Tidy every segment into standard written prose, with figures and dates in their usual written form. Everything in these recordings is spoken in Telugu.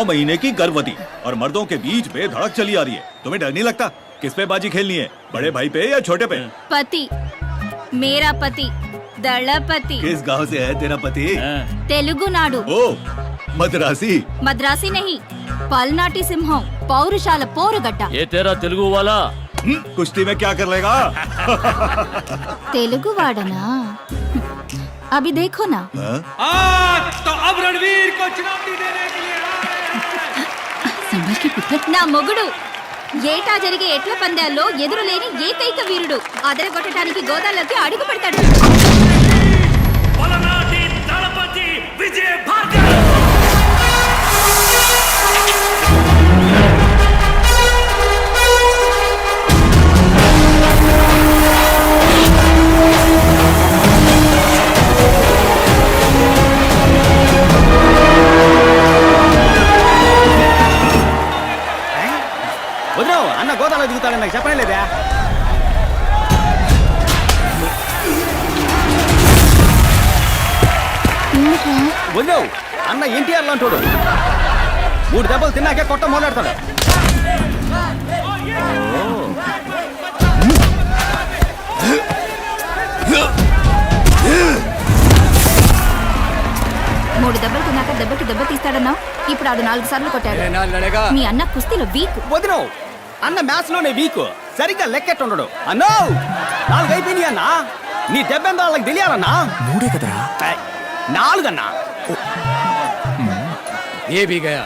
महीने की गर्भवती और मर्दों के बीच पे धड़क चली आ रही है। तुम्हें डर नहीं लगता? किस पे बाजी खेलनी है, बड़े भाई पे या छोटे पे? पति, मेरा पति दलपति। किस गांव से है तेरा पति? तेलुगु नाडु। ओ मद्रासी? मद्रासी नहीं, पलनाटी सिंहम, पौरुशाला पोरुगड्डा। ये तेरा तेलुगु वाला कुश्ती में क्या कर लेगा? तेलुगु वाडना? अभी देखो ना। तो अब रणवीर को चुनौती देने के लिए సంబర్ కి పుట్ట నా మొగుడు ఏటా జరిగే ఎట్ల పందాల్లో ఎదురులేని ఏకైక వీరుడు అదరగొట్టడానికి గోదాల్లోకి అడుగు పెడతాడు. పలనాటి దళపతి విజయ్ భార్గవ్. అన్న గోదాలో దిగుతాడని నాకు చెప్పనే లేదా? వదిలేవు, అన్న ఎన్టీఆర్ లాంటోడు. 3 దెబ్బలు తిన్నాకే కొట్ట మొదలెడతాడు. మూడు దెబ్బలు తిన్నాక దెబ్బకి దెబ్బ తీస్తాడన్నా. ఇప్పుడు ఆడు 4 సార్లు కొట్టాడు. మీ అన్న కుస్తీలో వీక్. వదిలేవు, అన్న మ్యాచ్ లోనే వీక్. సరిగ్గా లెక్కెట్టుండడు. అన్నో 4 అయిపోయినాయి అన్నా. నీ దెబ్బెంత వాళ్ళకి తెలియాలన్నా. 3 కదా? 4 అన్నా. ఏ भी गया.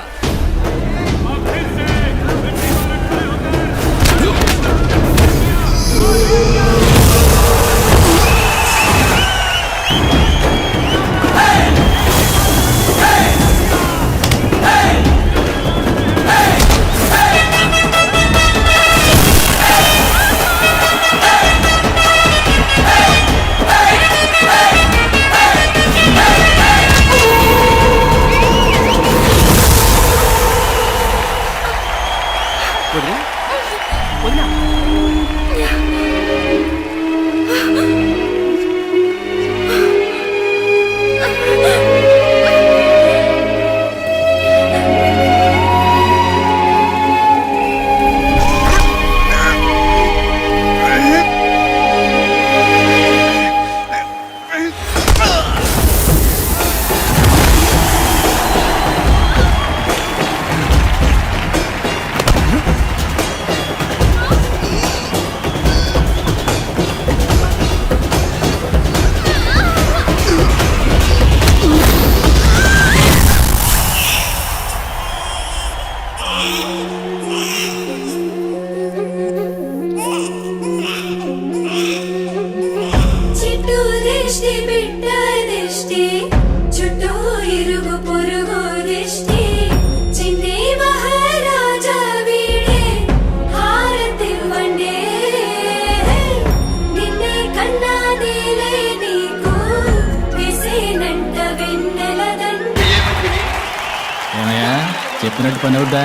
చెప్పినట్టు పని అవుద్దా?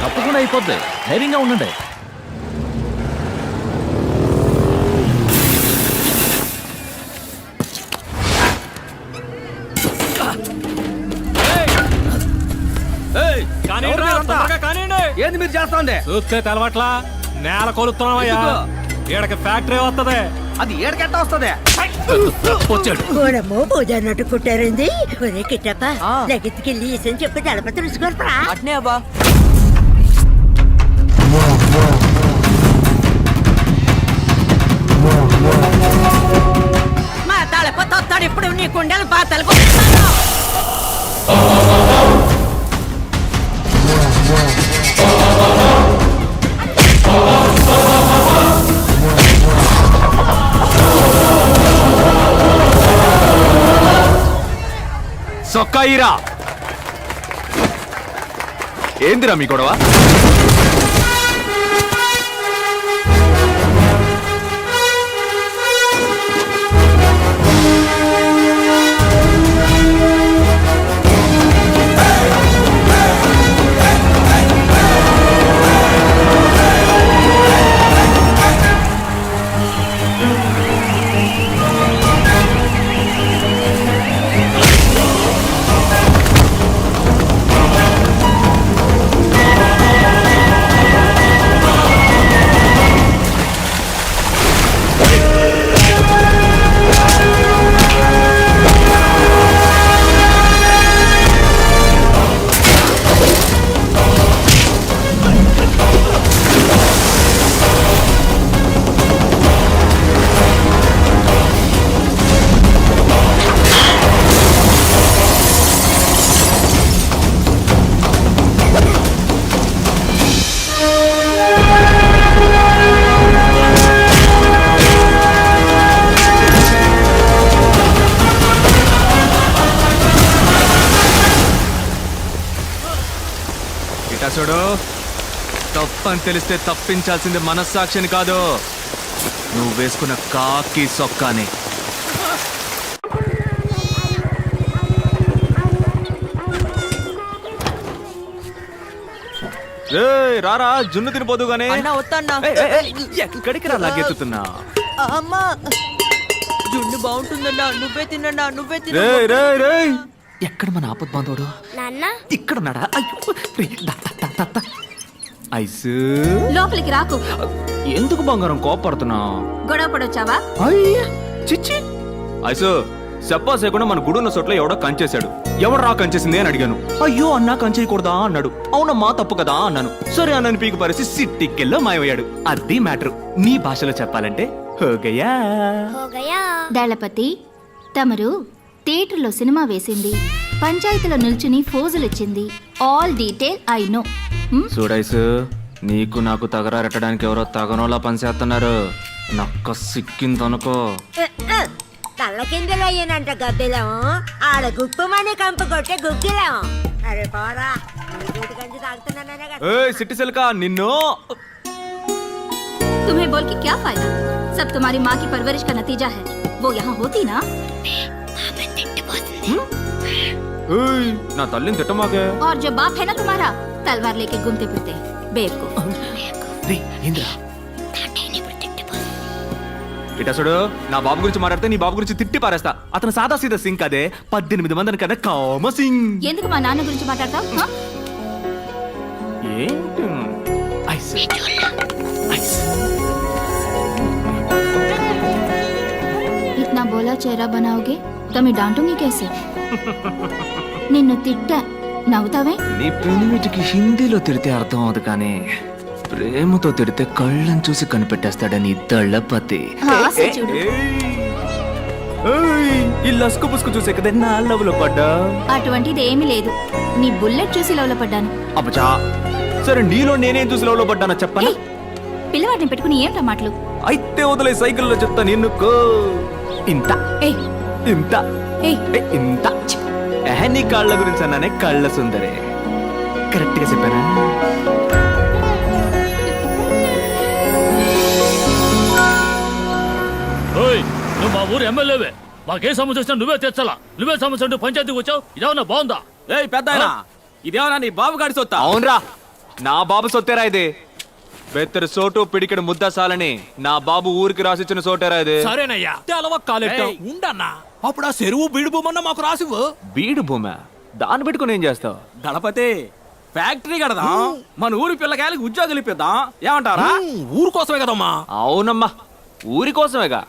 తప్పకుండా అయిపోద్ది. ధైర్యంగా ఉండండి. ఏంది మీరు చేస్తాండి? చూస్తే తెలవట్లా, నేల కొలుస్తున్నావయ్యా. ఈడకి ఫ్యాక్టరీ వస్తుంది. అది ఏడకెట్ట వస్తుంది? పూజన్నట్టు కుట్టారండి. ఒరే కిట్టప్ప, లగెత్తుకెళ్ళి ఈసని చెప్పి దళపతి రుచుకోరా. అట్నే అబ్బా. మా దళపతి వస్తాడు ఇప్పుడు. నీ కుండలు పాతలు సొక్కాయిరా. ఏందిరా మీ గొడవ? ఇటా చూడు, తప్పని తెలిస్తే తప్పించాల్సింది మనస్సాక్షిని కాదు, నువ్వు వేసుకున్న కాకి సొక్కాని. రారా జున్ను తినిపోదు గానీ. ఎక్కడికి రా లాగెత్తుతున్నా? అమ్మా జున్ను బాగుంటుందన్నా, నువ్వే తిన్నా, నువ్వే తిన్నా. ఎక్కడ మన ఆపద్ బాంధవుడు? ఇక్కడ ఉన్నాడా? అయ్యో, రేయ్, దా, దా, దా, దా, దా. ఐసు, లోపలికి రాకు. ఎందుకు బంగారం కోపడుతున్నావు? గొడవ పడొచ్చావా? అయ్యా చిచ్చి. ఐసు, చెప్పా చేయకుండా మన గుడున్న చోట్ల ఎవడో కంచేశాడు. ఎవడు రా కంచేసింది అని అడిగాను. అయ్యో అన్నా కంచేయకూడదా అన్నాడు. అవునమ్మా తప్పు కదా అన్నాను. సరే అన్నని పీకి పరిసి సిట్టికెల్లో మాయమయ్యాడు. అది మ్యాటర్. నీ భాషలో చెప్పాలంటే హోగయా. దళపతి, తమరు థియేటర్లో సినిమా వేసింది, పంచాయతీలో నిల్చుని ఫోజులిచ్చింది, ఆల్ డీటెయిల్ ఐ నో. చూడైసు, నీకు నాకు తగరారెట్టడానికి ఎవరో తగనోలా పనిచేస్తున్నారు. నక్క సిక్కిందనుకో. తల్ల కిందలో అయ్యానంట గబ్బిలం, ఆడ గుప్పమని కంపు కొట్టే గుగ్గిలం. అరే పోరా, గంజి తాగుతున్నానే కదా. ఏయ్ సిట్టి సిల్కా, నిన్ను. तुम्हें बोल के क्या फायदा? सब तुम्हारी माँ की परवरिश का नतीजा है. वो यहाँ होती ना. ఏయ్, నా తల్లిని తిట్టమాకే. और जो बाप है ना तुम्हारा, तलवार लेके घूमते फिरते बेवकूफ. ఇటసుడు, నా బాబు గురించి మాట్లాడితే నీ బాబు గురించి తిట్టి పారేస్తా. అతను సాదా సీదా సింగ్ అదే, 18 మందిని కన్నా కామ సింగ్. ఎందుకు మా నాన్న గురించి మాట్లాడతావు? ఏంటి? ఐస్. ఐస్. इतना बोला चेहरा बनाओगे तो मैं डांटूंगी कैसे? నిన్ను తిట్టా, నవ్వుతావే? నీ పెనిమిటికి హిందీలో తిడితే అర్థం అవదు కానీ ప్రేమతో తిడితే కళ్ళని చూసి కనిపెట్టేస్తాడని దళపతి. ఆశ చూడు. ఈ లస్కు పుస్కు చూసే కదా నా లవ్లో పడ్డా. అటువంటిది ఏమీ లేదు. నీ బుల్లెట్ చూసి లవ్లో పడ్డాను. అబ్బచా, సరే నీలో నేనేం చూసి లవ్లో పడ్డానో చెప్పనా? ఏయ్, పిల్లవాడిని పెట్టుకుని ఏమిటా మాటలు? అయితే వదిలే, సైకిల్లో చెప్తా. నిన్నుకో ఇంత ఏయ్ ఇంత ఏయ్ ఏ, ఇంత నీ కాళ్ళ గురించి అన్నానే, కళ్ళ సుందరే. కరెక్ట్ గా చెప్పానా? నువ్వు మా ఊరు ఎమ్మెల్యేవే, మాకే సమస్య వచ్చినా నువ్వే తెచ్చాలా. నువ్వే సమస్య అంటూ పంచాయతీకి వచ్చావు. ఇదేమన్నా బాగుందా? ఏయ్ పెద్దాయనా, ఇదేమన్నా నీ బాబు గాడి సొత్తా? అవునరా, నా బాబు సొత్తేరా ఇది. బెత్తరు సోటు పిడికెడు ముద్ద సాలని నా బాబు ఊరికి రాసిచ్చిన సోటేరా ఇది. సరేనయ్యా, తెలవ కాలెట్ట ఉండన్నా. అప్పుడు ఆ చెరువు బీడు భూమన్న మాకు రాసివ్వు. బీడు భూమా? దాన్ని పెట్టుకుని ఏం చేస్తావు? దళపతి, ఫ్యాక్టరీ కడదాం, మన ఊరి పిల్లకాయలకి ఉద్యోగాలు ఇప్పిద్దాం, ఏమంటారా? ఊరు కోసమే కదమ్మా. అవునమ్మా, ఊరి కోసమేగా.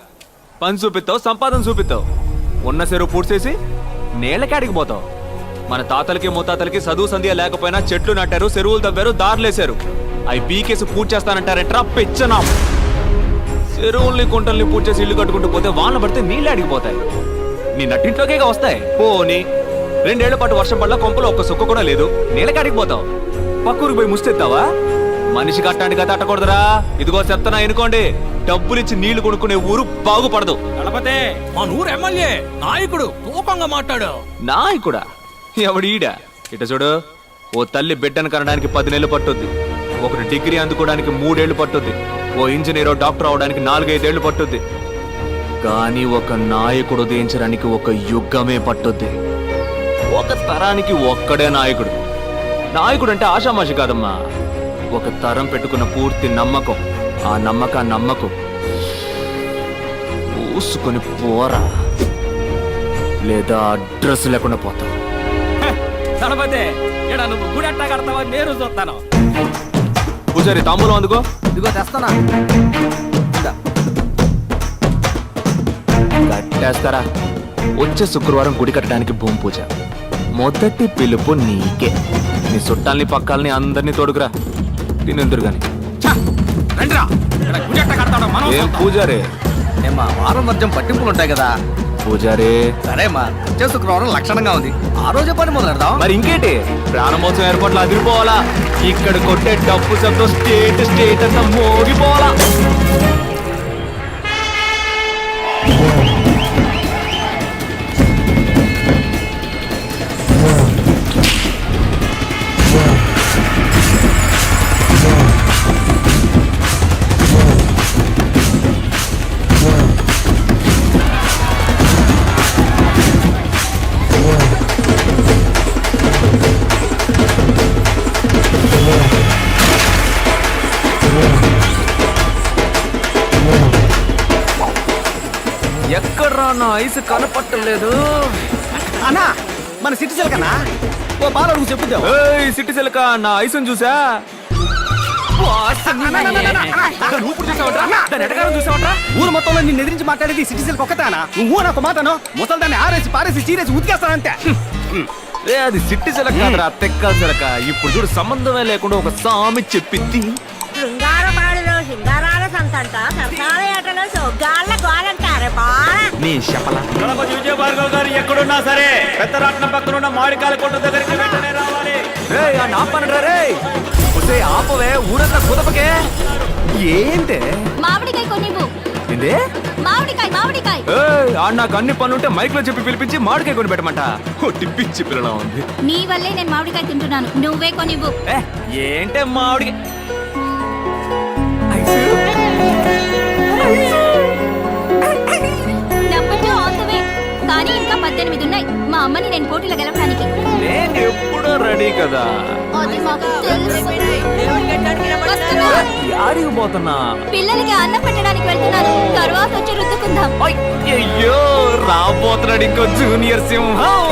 పని చూపిస్తావు, సంపాదన చూపిస్తావు. ఉన్న చెరువు పూడ్చేసి నేలకాడికి పోతావు. మన తాతలకి ముత్తాతలకి చదువు సంధ్య లేకపోయినా చెట్లు నాటారు, చెరువులు తవ్వారు, దారులేశారు. అవి పీకేసి పూజ చేస్తానంటారంటరా పెచ్చనా. చెరువుల్ని కుంటల్ని పూజ చేసి ఇల్లు కట్టుకుంటూ పోతే వాన పడితే నీళ్ళు అడిగిపోతాయి. నీ నట్టింట్లోకే వస్తాయి. పోని 2 ఏళ్ల పాటు వర్షం పడ్డ కొంపలో ఒక్క సుక్క కూడా లేదు, నీళ్ళకాడికి పోతావు. పక్కూరికి పోయి ముస్తెత్తావా? మనిషి కట్టడానికి కథ అట్టకూడదురా. ఇదిగో చెప్తానా ఎనుకోండి, డబ్బులిచ్చి నీళ్లు కొనుక్కునే ఊరు బాగుపడదు. దళపతి, మన ఊరు ఎమ్మెల్యే నాయకుడు తూకంగా మాట్లాడు. నాయకుడా? ఎవడీడా? ఇట చూడు, ఓ తల్లి బిడ్డను కనడానికి 10 నెలలు పట్టుద్ది. ఒకటి డిగ్రీ అందుకోవడానికి 3 ఏళ్లు పట్టుద్ది. ఓ ఇంజనీరో డాక్టర్ అవడానికి 4-5 ఏళ్లు పట్టుద్ది. కానీ ఒక నాయకుడు ఉదయించడానికి ఒక యుగమే పట్టుద్ది. ఒక తరానికి ఒక్కడే నాయకుడు. నాయకుడు అంటే ఆషామాషి కాదమ్మా. ఒక తరం పెట్టుకున్న పూర్తి నమ్మకం. ఆ నమ్మకం పూసుకొని పోరా, లేదా అడ్రస్ లేకుండా పోతావు. దళపతి, ఇక్కడ నువ్వు గుడి ఎట్టా కడతావా నేను చూస్తాను. పూజారి తాంబూలం అందుకో. ఇదిగో తెస్తానా. కట్టేస్తారా? వచ్చే శుక్రవారం గుడి కట్టడానికి భూమి పూజ. మొదటి పిలుపు నీకే. నీ చుట్టాలని పక్కాలని అందరినీ తోడుకురా. తినెందురు గాని. రండిరా, ఇక్కడ గుడి ఎట్టా కడతాడో మనం ఏం చూద్దాం. పూజారే? ఏమ్మా, వారం వర్జం పట్టింపులు ఉంటాయి కదా. పూజారే, సరేమ్మా, వచ్చే శుక్రవారం లక్షణంగా ఉంది, ఆ రోజే పని మొదలు పెడదాం. మరి ఇంకేంటి, ప్రాణమోత్సవం ఏర్పాట్లు అదిరిపోవాలా. ఇక్కడ కొట్టే డబ్బు శబ్దం స్టేట్ అంతా మోగిపోవాలా. ఎక్కడ్రా నా ఐస్ కనపట్టలేదు. అన్నా మన సిటీ సిల్కనా ఓ పాలు అడుగు చెప్పుద్దాం. ఏయ్ సిట్టి సిలక నా ఐసుని చూసా. ఊరు మొత్తంలో నిన్ను ఎదిరించి మాట్లాడేది సిటీ సిల్క్ ఒక్కతానా? నువ్వు నాకు మాటను ముసలి దాన్ని ఆరేసి పారేసి చీరేసి ఉతికేస్తానంతే. రే అది సిట్టి సిలక కాదురా, తెక్కల సిలక. ఇప్పుడు చూడు సంబంధమే లేకుండా ఒక సామి చెప్పింది. శృంగారపాడులో శృంగారాల సంతంట సరసాల ఏటలో సొగ్గాళ్ళ గోలంటారే బాగా. నీ శపల గణపతి విజయభార్గవ్ గారు ఎక్కడున్నా సరే పెద్దరాట్నం పక్కన ఉన్న మామిడికాయల కొట్టు దగ్గరికి వెంటనే రావాలి. రే ఆ నాపనరా రే. ఒసే ఆపవే, ఊరంతా కుదపకే. ఏంటే మామిడికాయ కొనివ్వు. ఏందే? మామిడికాయ మామిడికాయ. ఏయ్ ఆడ నాకు అన్ని పనులుంటే మైక్ లో చెప్పి పిలిపించి మామిడికాయ కొని పెట్టమంట. టిప్పిచ్చి పిల్లలా ఉంది. నీ వల్లే నేను మామిడికాయ తింటున్నాను, నువ్వే కొనివ్వు. ఏ ఏంటే మామిడికాయ నెంబర్ 2 ఆన్ ద వే. కానీ ఇంకా 18 ఉన్నాయి. మా అమ్మని నేను పోటీలో గెలవడానికి. నేను ఎప్పుడో రెడీ కదా. అది మాకు తెలుసు. దేవుడికి ఎట్టడానికి రమ్మంటున్నారు. వస్తున్నా. యాడికి పోతున్నా? పిల్లలకి అన్నం పెట్టడానికి వెళ్తున్నాను. తర్వాత వచ్చి రుద్దుకుందాం. అయ్యో రాబోతున్నాడు ఇంకో జూనియర్ సింహం.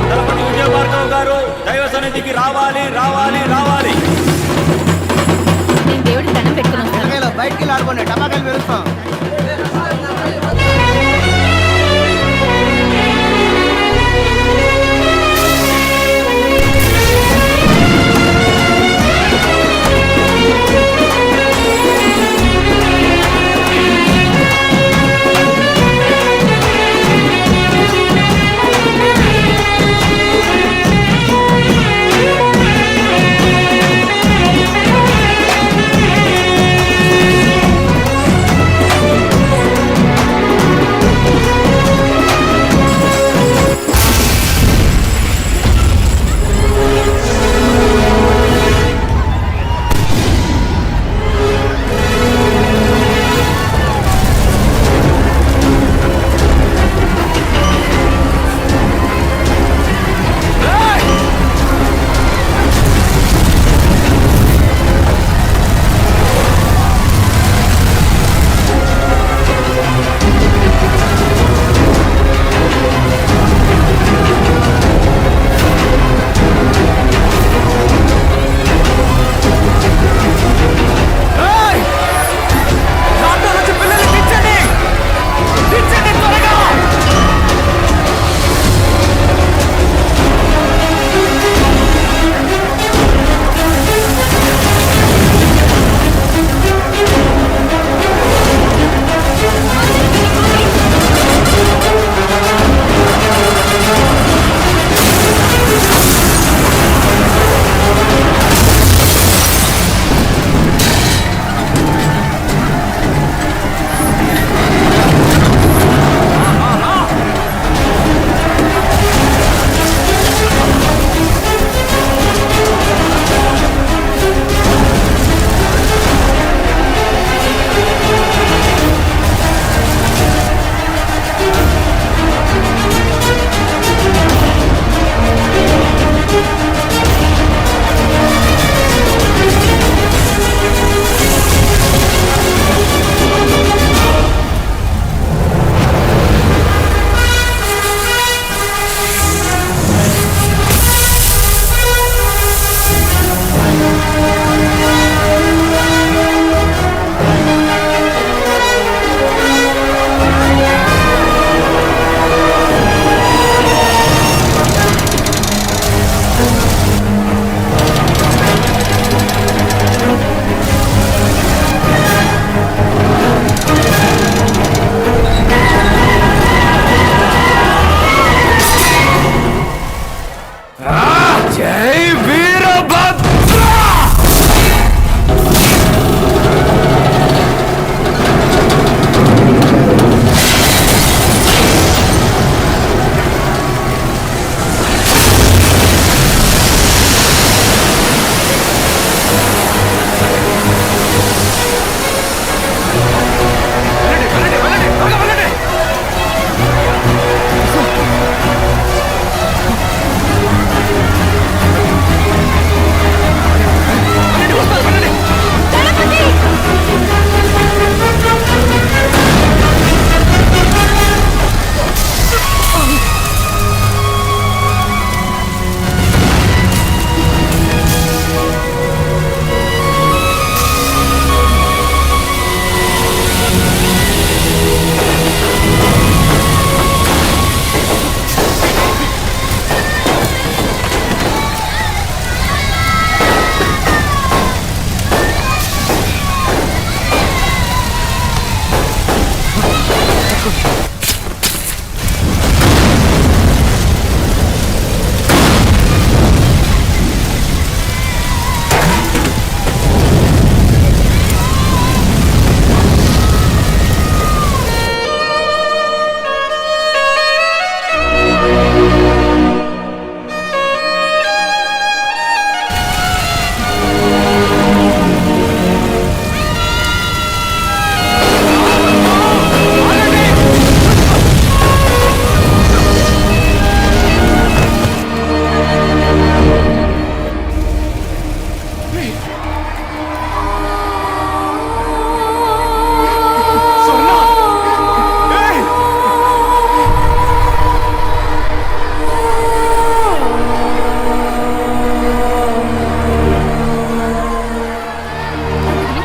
గణపతి విజయభార్గవ్ గారు దైవ సన్నిధికి రావాలి రావాలి రావాలి. నేను దేవుడికి దండం పెట్టుకుని వస్తాను. బయటికి ఆడుకోండి, టమాకాయలు పెరుస్తాం.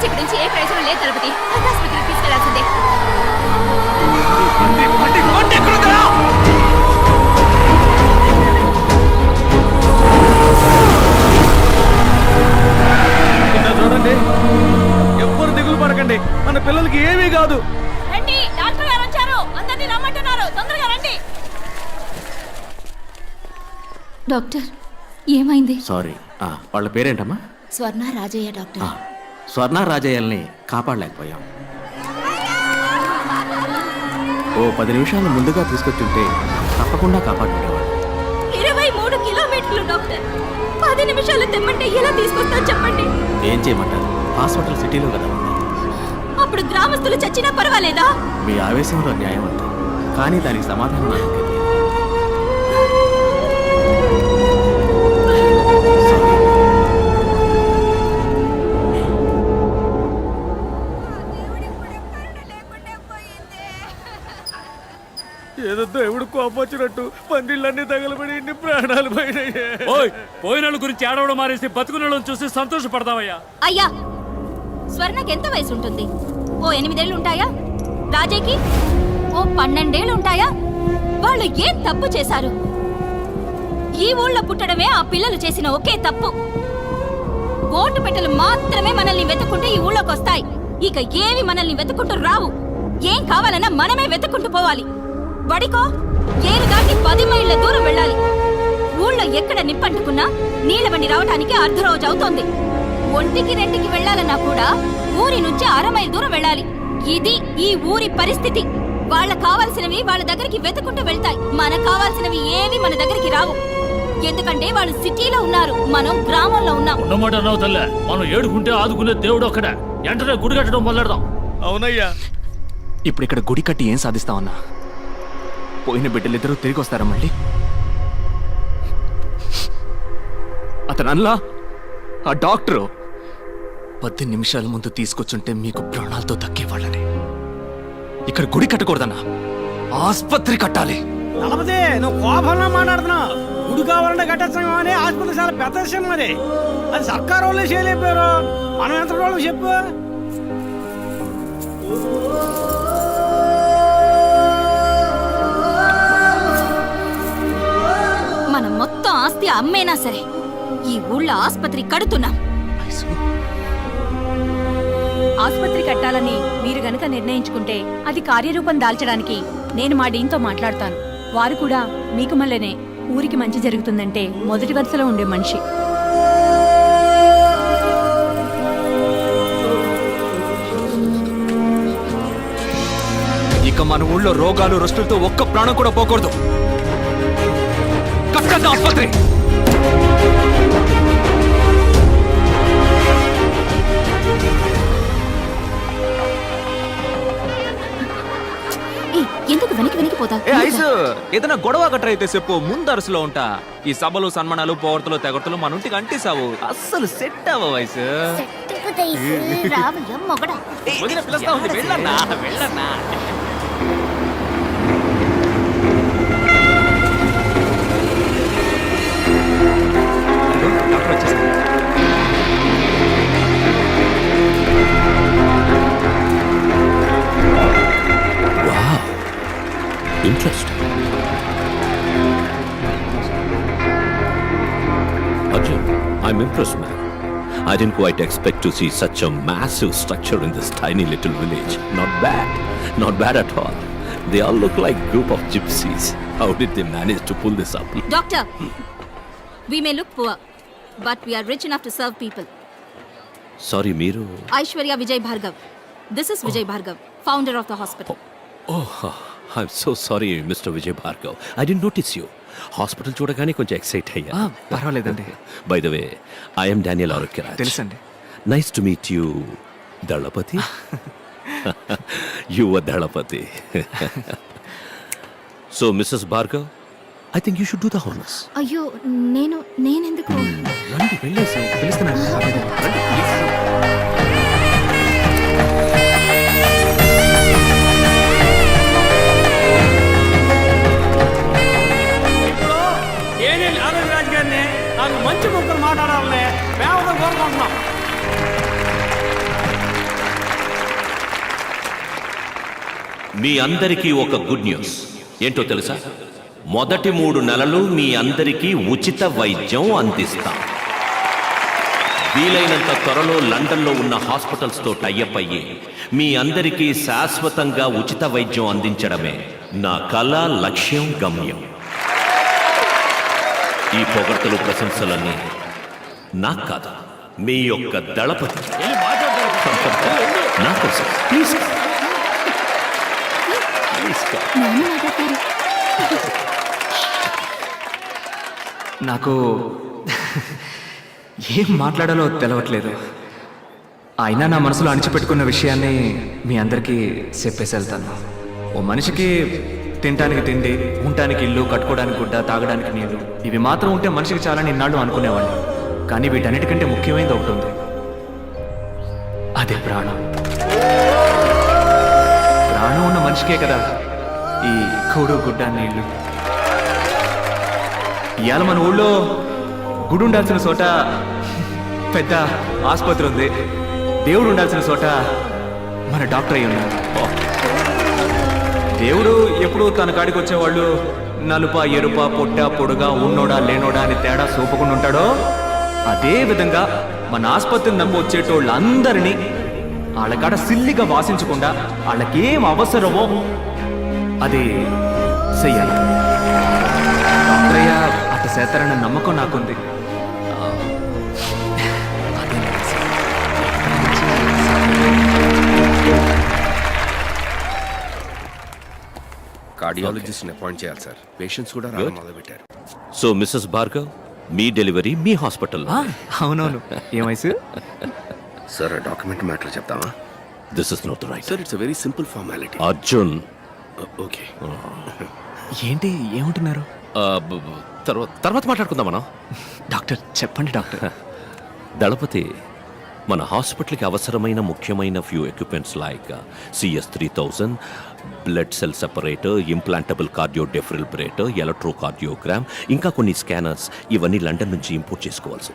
ఇక్కడి నుంచి ఏ ప్రయోజనం లేదు తలపతి హాస్పిటల్కి తీసుకెళ్లాల్సిందే. చూడండి, ఎవ్వరు దిగులు పడకండి, మన పిల్లలకి ఏమీ కాదు. రండి, డాక్టర్ గారు వచ్చారు, అందరినీ రమ్మంటున్నారు, తొందరగా రండి. డాక్టర్ ఏమైంది? సారీ, వాళ్ళ పేరేంటమ్మా? స్వర్ణ రాజయ్య డాక్టర్. స్వర్ణ రాజయ్యల్ని కాపాడలేకపోయాం. ఓ 10 నిమిషాలు ముందుగా తీసుకొచ్చుంటే తప్పకుండా కాపాడుండేవాడు. 23 కిలోమీటర్లు డాక్టర్. 10 నిమిషాలు తెమ్మంటే ఎలా తీసుకొస్తా చెప్పండి? ఏం చేయమంటారు? హాస్పిటల్ సిటీలో కదా ఉంది. అప్పుడు గ్రామస్తులు చచ్చినా పర్వాలేదా? మీ ఆవేశంలో న్యాయం అంతే, కానీ దానికి సమాధానం నాకు తెలియదు. ఏదో దేవుడు కోపొచ్చినట్టు పందిళ్ళన్నీ తగలబడి ఇన్ని ప్రాణాలు పోయినాయి. ఓయ్, పోయిన వాళ్ళ గురించి ఏడవడం మానేసి బతుకున్న వాళ్ళని చూసి సంతోషపడదామయ్యా. అయ్యా, స్వర్ణకి ఎంత వయసు ఉంటుంది? ఓ 8 ఏళ్ళు ఉంటాయా? రాజయ్యకి ఓ 12 ఏళ్ళు ఉంటాయా? వాళ్ళు ఏం తప్పు చేశారు? ఈ ఊళ్ళో పుట్టడమే ఆ పిల్లలు చేసిన ఒకే తప్పు. ఓటు పెట్టెలు మాత్రమే మనల్ని వెతుక్కుంటూ ఈ ఊళ్ళోకి వస్తాయి. ఇక ఏవి మనల్ని వెతుక్కుంటూ రావు. ఏం కావాలన్నా మనమే వెతుక్కుంటూ పోవాలి. బడికో ఏరు దాటి 10 మైళ్ళ దూరం వెళ్ళాలి. ఊళ్ళో ఎక్కడ నిప్పంటుకున్నా నీళ్ళ బండి రావటానికి అర్ధరోజు అవుతోంది. 1-2కి వెళ్ళాలన్నా కూడా ఊరి నుంచి 1/2 మైలు దూరం వెళ్ళాలి. ఇది ఈ ఊరి పరిస్థితి. వాళ్ళకు కావాల్సినవి వాళ్ళ దగ్గరికి వెతుకుంటూ వెళ్తాయి. మనకు కావాల్సినవి ఏవి మన దగ్గరికి రావు. ఎందుకంటే వాళ్ళు సిటీలో ఉన్నారు, మనం గ్రామంలో ఉన్నాం. ఉన్నమాట అన్నావు తల్లే. మనం ఏడుకుంటే ఆదుకునే దేవుడు ఒక్కడే. వెంటనే గుడి కట్టడం మొదలెడదాం. అవునయ్యా. ఇప్పుడు ఇక్కడ గుడి కట్టి ఏం సాధిస్తామన్నా? పోయిన బిడ్డలిద్దరూ తిరిగి వస్తారా మళ్ళీ? అతనల్లా ఆ డాక్టరు 10 నిమిషాల ముందు తీసుకొచ్చుంటే మీకు ప్రాణాలతో దక్కేవాళ్ళని. ఇక్కడ గుడి కట్టకూడదన్నా, ఆస్పత్రి కట్టాలి. నలభదే నువ్వు కోపంలో మాట్లాడుతున్నావు. గుడి కావాలంటే కట్టేస్తాం అని ఆసుపత్రి చాలా పెద్ద విషయం. మరి అది సర్కారు వాళ్ళే చేయలేపారు, మనం ఎంత వాళ్ళు చెప్పు. మనం మొత్తం ఆస్తి అమ్మేనా సరే ఈ ఊళ్ళో ఆస్పత్రి కడుతున్నాం. ఆస్పత్రి కట్టాలని మీరు గనక నిర్ణయించుకుంటే అది కార్యరూపం దాల్చడానికి నేను మా డీన్తో మాట్లాడతాను. వారు కూడా మీకు మళ్ళనే ఊరికి మంచి జరుగుతుందంటే మొదటి వరుసలో ఉండే మనిషి. ఇక మన ఊళ్ళో రోగాలు రుష్టులతో ఒక్క ప్రాణం కూడా పోకూడదు. కట్టండి ఆస్పత్రి. ఎందుకు వెనక్కిపోతా? ఏదైనా గొడవ గట్ర అయితే చెప్పు, ముందరసులో ఉంటా. ఈ సభలు సన్మానాలు పోవర్తలు తెగర్తలు మన ఇంటికి అంటిసావు. అస్సలు సెట్ అవ్వ వయసు. పిలుస్తా ఉంది, వెళ్ళన్నా వెళ్ళన్నా. డాక్టర్ వచ్చేసారు. Interesting. Arjun, I'm impressed, man. I didn't quite expect to see such a massive structure in this tiny little village. Not bad at all. They all look like group of gypsies. How did they manage to pull this up? Doctor, we may look poor, but we are rich enough to serve people. Sorry, Meeru. Aishwarya Vijay Bhargav. This is Vijay Bhargav, founder of the hospital. Oh, I'm so sorry, Mr. Vijay Bhargav. I didn't notice you. Hospital చూడగానే కొంచెం ఎక్సైట్ అయ్యా. పర్వాలేదండి. By the way, I'm Daniel Arogyaraj. తెలుసండి. Nice to meet you, Dalapathi. You are Dalapathi. So Mrs Bhargav, I think you should do the honours. అయ్యో, నేనెందుకు? రండి వెళ్ళేసి పిలుస్తున్నాను. ఏనేళ్ళు ఆరోగ్యరాజు గారిని నాకు మంచి ముక్కలు మాట్లాడాలని మేము కోరుకుంటున్నాం. మీ అందరికీ ఒక గుడ్ న్యూస్. ఏంటో తెలుసా? మొదటి 3 నెలలు మీ అందరికీ ఉచిత వైద్యం అందిస్తాం. వీలైనంత త్వరలో లండన్లో ఉన్న హాస్పిటల్స్తో టైఅప్ అయ్యి మీ అందరికీ శాశ్వతంగా ఉచిత వైద్యం అందించడమే నా కళ, లక్ష్యం, గమ్యం. ఈ పొగడ్తలు, ప్రశంసలన్నీ నాకు కాదు, మీ యొక్క దళపతి నా కోసం. ప్లీజ్ నాకు ఏం మాట్లాడాలో తెలవట్లేదు. అయినా నా మనసులో అణిచిపెట్టుకున్న విషయాన్ని మీ అందరికీ చెప్పేసి వెళ్తాను. ఓ మనిషికి తినడానికి తిండి, ఉండటానికి ఇల్లు, కట్టుకోవడానికి గుడ్డ, తాగడానికి నీళ్లు, ఇవి మాత్రం ఉంటే మనిషికి చాలా ఇన్నాళ్ళు అనుకునేవాడిని. కానీ వీటన్నిటికంటే ముఖ్యమైనది ఒకటి ఉంది, అదే ప్రాణం. ప్రాణం ఉన్న మనిషికే కదా ఈ కూడు, గుడ్డ, నీళ్లు. ఇవాళ మన ఊళ్ళో గుడి ఉండాల్సిన చోట పెద్ద ఆసుపత్రి ఉంది. దేవుడు ఉండాల్సిన చోట మన డాక్టర్ అయి ఉన్నాడు. దేవుడు ఎప్పుడు తన కాడికి వచ్చేవాళ్ళు నలుప, ఎరుప, పొట్ట, పొడుగా, ఉన్నోడా, లేనోడా అని తేడా చూపకుండా ఉంటాడో, అదే విధంగా మన ఆసుపత్రిని నమ్మి వచ్చేటోళ్ళందరినీ వాళ్ళ కాడ సిల్లిగా వాసించకుండా వాళ్ళకేం అవసరమో అది చెయ్యాలి. డాక్టరయ్య అట్ట చేస్తారన్న నమ్మకం నాకుంది. కార్డియాలజిస్ట్ని అపాయింట్ చేయాలి సార్. పేషెంట్స్ కూడా రావడం మొదలుపెట్టారు. సో మిస్సెస్ భార్గవ్, మీ డెలివరీ మీ హాస్పిటల్లో. అవునవును. ఏ వయసు సార్, డాక్యుమెంట్ మ్యాటర్ చెప్తామా? This is not right sir, it's very simple formality. Arjun. Okay. ఏంటి ఏమంటున్నారు? తర్వాత మాట్లాడుకుందాం మనం. డాక్టర్ చెప్పండి డాక్టర్. దళపతి, మన హాస్పిటల్కి అవసరమైన ముఖ్యమైన few equipments like CS3000, blood cell separator, implantable cardio defibrillator, electrocardiogram, ఇంకా కొన్ని స్కానర్స్, ఇవన్నీ లండన్ నుంచి ఇంపోర్ట్ చేసుకోవాల్సి.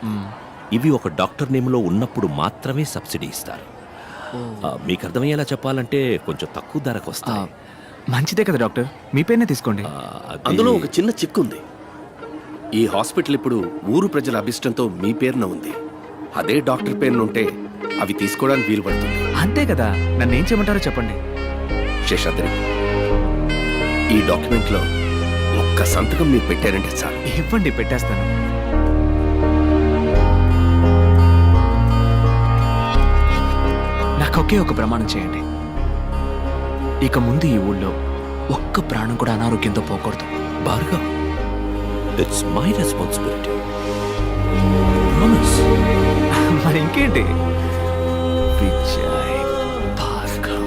ఇవి ఒక డాక్టర్ నేమ్లో ఉన్నప్పుడు మాత్రమే సబ్సిడీ ఇస్తారు. మీకు అర్థమయ్యేలా చెప్పాలంటే కొంచెం తక్కువ ధరకు వస్తాయి. మంచిదే కదా డాక్టర్, మీ పేరునే తీసుకోండి. అందులో ఒక చిన్న చిక్కు ఉంది. ఈ హాస్పిటల్ ఇప్పుడు ఊరు ప్రజల అభిష్టంతో మీ పేరున ఉంది. అదే డాక్టర్ పేరున ఉంటే అవి తీసుకోవడానికి వీలు పడుతుంది. అంతే కదా, నన్ను ఏం చేయమంటారో చెప్పండి. శేషాద్రి, ఈ డాక్యుమెంట్లో ఒక్క సంతకం మీరు పెట్టారంటే చాలు. ఇవ్వండి, పెట్టేస్తాను. నాకు ఒకే ఒక ప్రమాణం చేయండి. ఇక ముందు ఈ ఊళ్ళో ఒక్క ప్రాణం కూడా అనారోగ్యంతో పోకూడదు. Bhargav, it's my responsibility. Promise. మరి ఇంకేంటి? విజయ్ భార్గవ్.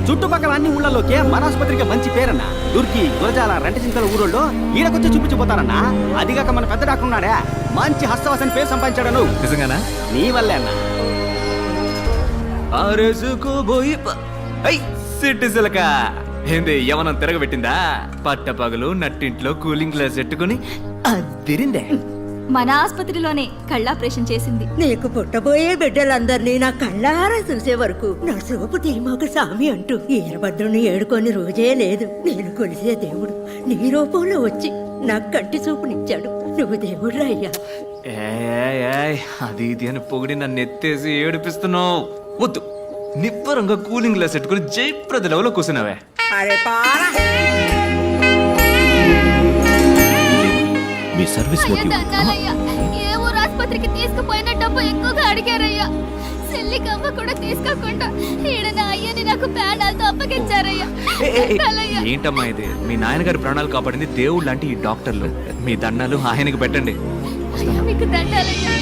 చుట్టుపక్కల అన్ని ఊళ్ళలోకే మన ఆసుపత్రికి మంచి పేరన్నా. దుర్కి, గురజాల, రెంటచింతల ఊరోళ్ళు ఈడకొచ్చి చూపించిపోతారన్నా. అదిగాక మన పెద్ద డాక్టర్ ఉన్నాడే, మంచి హస్తవాసని పేరు సంపాదించాడు. నిజంగానా? నీ వల్లే అన్నా. సిటిజలక ఏంది యవనం తిరగబెట్టిందా? పట్టపగలు నట్టింట్లో కూలింగ్ గ్లాస్ పెట్టుకుని అదిరిందే. మన ఆసుపత్రిలోనే కళ్ళాపరేషన్ చేసింది. నీకు పుట్టబోయే బిడ్డలందరినీ నా కళ్ళారా చూసే వరకు నా సోపు తీమాకు సామి అంటూ ఈరభద్రుని ఏడుకొని రోజే లేదు. నేను కొలిసే దేవుడు నీ రూపంలో వచ్చి నాకు కంటి చూపునిచ్చాడు. నువ్వు దేవుడు అయ్యా. అది ఇది అని పొగిడి నన్ను ఎత్తేసి ఏడిపిస్తున్నావు. వద్దు, నిబ్బరంగా కూలింగ్ గ్లాస్ పెట్టుకుని జయప్రద లెవెల్లో కూర్చున్నావే. అరే పారా మీ సర్వీస్ మోటివ్ ఏ ఊరు ఆసుపత్రికి తీసుకుపోయిన డబ్బు ఎక్కువగా అడిగారయ్యా. చెల్లికమ్మ కూడా తీసుకోకుండా ఈడ నా అయ్యని నాకు ప్రాణాలతో అప్పగించారయ్యా. ఏంటమ్మా ఇది? మీ నాయనగారి ప్రాణాలు కాపాడింది దేవుడు లాంటి ఈ డాక్టర్లు. మీ దండాలు ఆయనకి పెట్టండి. మీకు దండాలయ్యా.